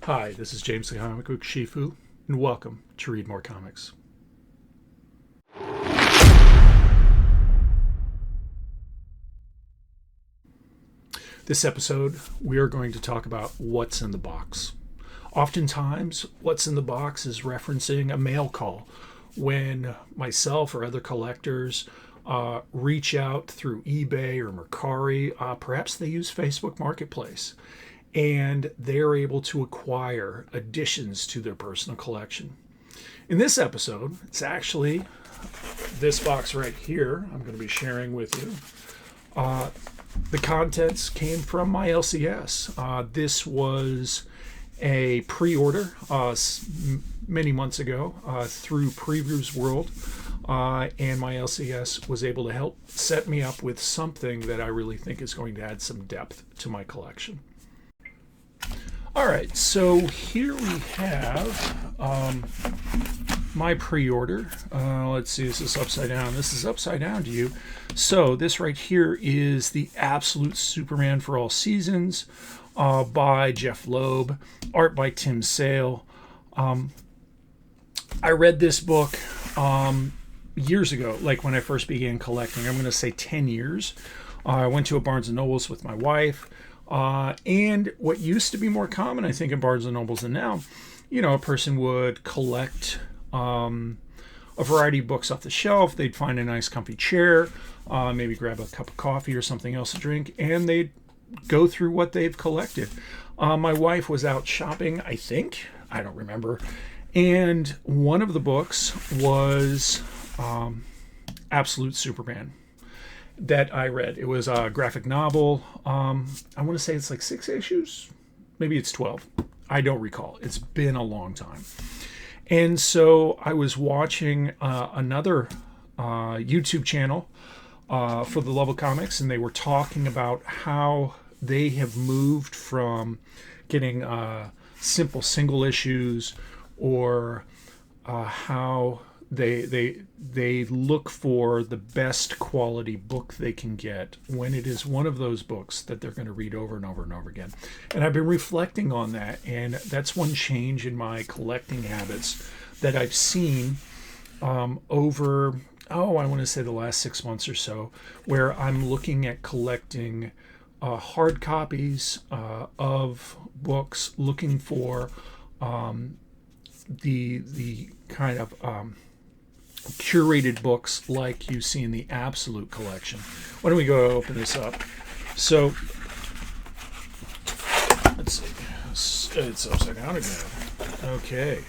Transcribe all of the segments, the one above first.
Hi, this is James the Comic Book Shifu, and welcome to Read More Comics. This episode, we are going to talk about what's in the box. Oftentimes, what's in the box is referencing a mail call when myself or other collectors reach out through eBay or Mercari. Perhaps they use Facebook Marketplace, and they're able to acquire additions to their personal collection. In this episode, it's actually this box right here I'm going to be sharing with you. The contents came from my LCS. This was a pre-order many months ago through Previews World, and my LCS was able to help set me up with something that I really think is going to add some depth to my collection. All right, so here we have my pre-order. Let's see, is this upside down? This is upside down to you. So this right here is the Absolute Superman for All Seasons by Jeph Loeb, art by Tim Sale. I read this book years ago, like when I first began collecting. I'm going to say 10 years. I went to a Barnes & Noble's with my wife. And what used to be more common, I think, in Barnes & Nobles than now, a person would collect a variety of books off the shelf. They'd find a nice comfy chair, maybe grab a cup of coffee or something else to drink, and they'd go through what they've collected. My wife was out shopping, I think. I don't remember. And one of the books was Absolute Superman that I read. It was a graphic novel. I want to say it's like 6 issues. Maybe it's 12. I don't recall. It's been a long time. And so I was watching another YouTube channel for the Love of Comics, and they were talking about how they have moved from getting simple single issues, or how they look for the best quality book they can get when it is one of those books that they're going to read over and over and over again. And I've been reflecting on that, and that's one change in my collecting habits that I've seen over, I want to say the last 6 months or so, where I'm looking at collecting hard copies of books, looking for the kind of curated books like you see in the Absolute collection. Why don't we go open this up? So let's see. It's upside down again. Okay,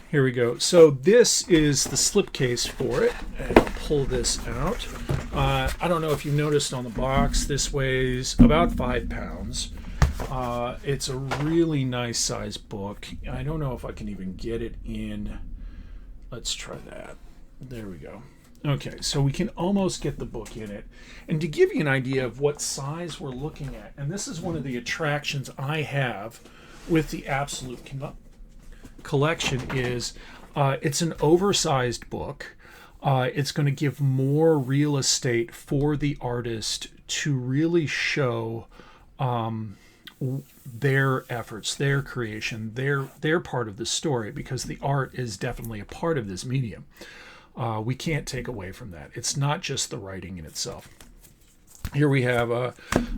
here we go. So this is the slipcase for it, and I'll pull this out. I don't know if you noticed on the box, this weighs about 5 pounds. It's a really nice size book. I don't know if I can even get it in. Let's try that. There we go. Okay, so we can almost get the book in it. And to give you an idea of what size we're looking at, and this is one of the attractions I have with the Absolute collection, is it's an oversized book. It's going to give more real estate for the artist to really show their efforts, their creation, their part of the story, because the art is definitely a part of this medium. We can't take away from that. It's not just the writing in itself. Here we have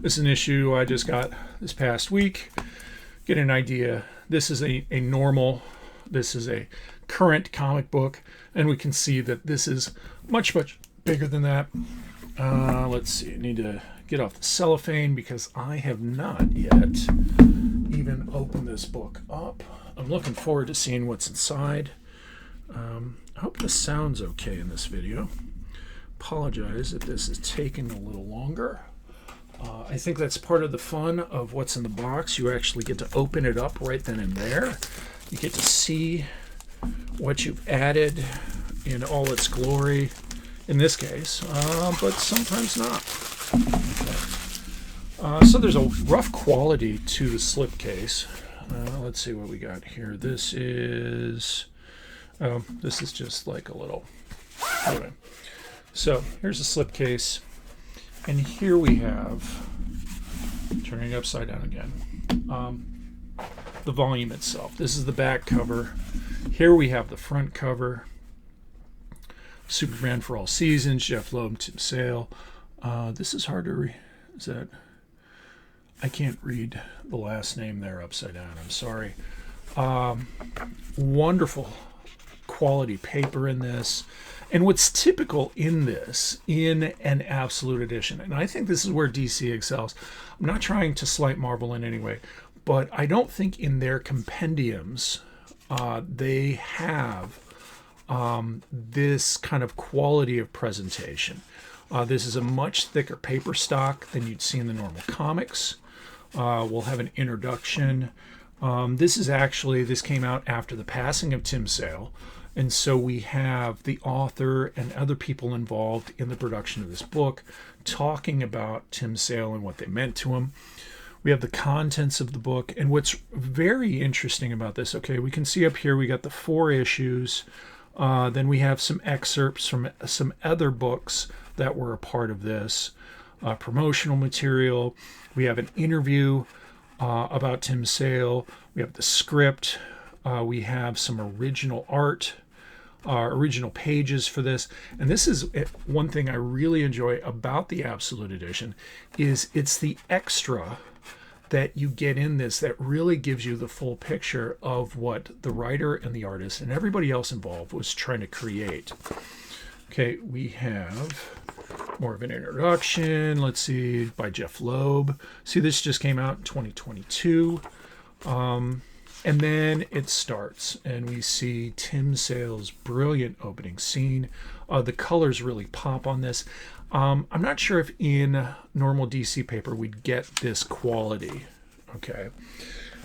this is an issue I just got this past week. Get an idea. This is this is a current comic book, and we can see that this is much bigger than that. Let's see. I need to get off the cellophane because I have not yet even opened this book up. I'm looking forward to seeing what's inside. I hope this sounds okay in this video. Apologize if this is taking a little longer. I think that's part of the fun of what's in the box. You actually get to open it up right then and there. You get to see what you've added in all its glory, in this case, but sometimes not. Okay. So there's a rough quality to the slipcase. Let's see what we got here. This is just like a little, anyway. So here's the slipcase, and here we have, turning it upside down again, the volume itself. This is the back cover. Here we have the front cover. Superman for All Seasons, Jeph, Loeb, Tim Sale. This is hard to read. Is that? I can't read the last name there upside down. I'm sorry. Wonderful quality paper in this. And what's typical in this, in an absolute edition, and I think this is where DC excels. I'm not trying to slight Marvel in any way, but I don't think in their compendiums they have this kind of quality of presentation. This is a much thicker paper stock than you'd see in the normal comics. We'll have an introduction. This came out after the passing of Tim Sale. And so we have the author and other people involved in the production of this book talking about Tim Sale and what they meant to him. We have the contents of the book. And what's very interesting about this, okay, we can see up here we got the 4 issues. Then we have some excerpts from some other books that were a part of this. Promotional material. We have an interview about Tim Sale. We have the script. We have some original art, original pages for this. And this is one thing I really enjoy about the Absolute Edition is it's the extra that you get in this that really gives you the full picture of what the writer and the artist and everybody else involved was trying to create. Okay, we have more of an introduction. Let's see, by Jeph Loeb. See, this just came out in 2022. And then it starts, and we see Tim Sale's brilliant opening scene. The colors really pop on this. I'm not sure if in normal DC paper we'd get this quality. Okay.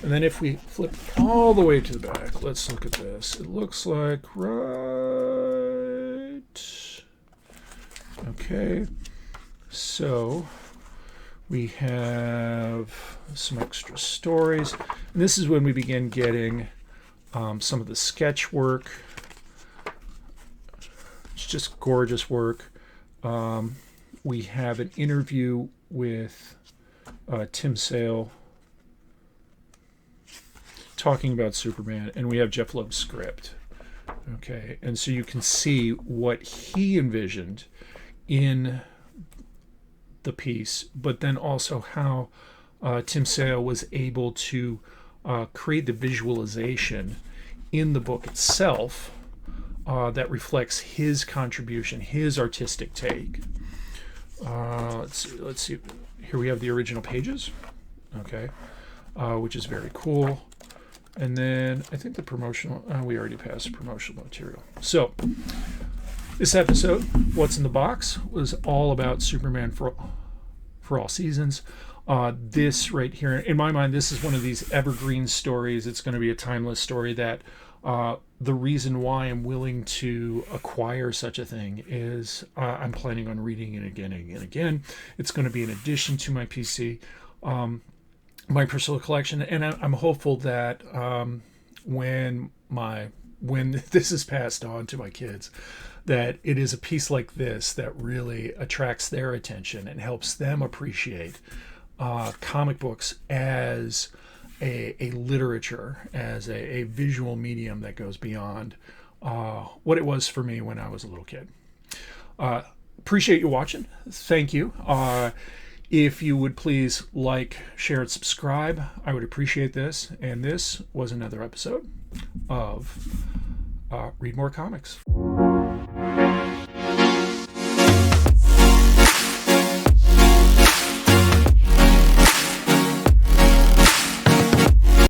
And then if we flip all the way to the back, let's look at this. It looks like right. Okay. So we have some extra stories. And this is when we begin getting some of the sketch work. It's just gorgeous work. We have an interview with Tim Sale talking about Superman, and we have Jeph Loeb's script. Okay, and so you can see what he envisioned in the piece, but then also how Tim Sale was able to create the visualization in the book itself that reflects his contribution, his artistic take. Let's see. Here we have the original pages, okay, which is very cool. And then I think the promotional, we already passed the promotional material. So this episode, What's in the Box, was all about Superman for All Seasons. This right here, in my mind, this is one of these evergreen stories. It's going to be a timeless story that the reason why I'm willing to acquire such a thing is I'm planning on reading it again and again. It's going to be an addition to my PC, my personal collection, and I'm hopeful that when this is passed on to my kids, that it is a piece like this that really attracts their attention and helps them appreciate comic books as a literature, as a visual medium that goes beyond what it was for me when I was a little kid. Appreciate you watching. Thank you. If you would please like, share, and subscribe, I would appreciate this. And this was another episode of Read More Comics.